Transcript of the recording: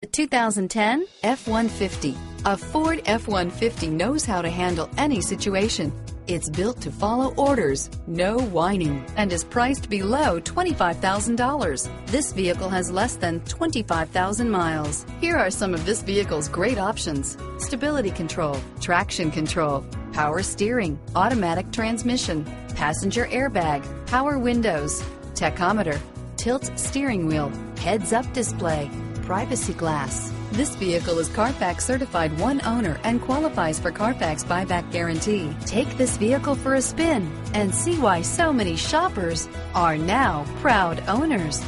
The 2010 F-150. A Ford F-150 knows how to handle any situation. It's built to follow orders, no whining, and is priced below $25,000. This vehicle has less than 25,000 miles. Here are some of this vehicle's great options: stability control, traction control, power steering, automatic transmission, passenger airbag, power windows, tachometer, tilt steering wheel, heads-up display, privacy glass. This vehicle is Carfax certified one owner and qualifies for Carfax buyback guarantee. Take this vehicle for a spin and see why so many shoppers are now proud owners.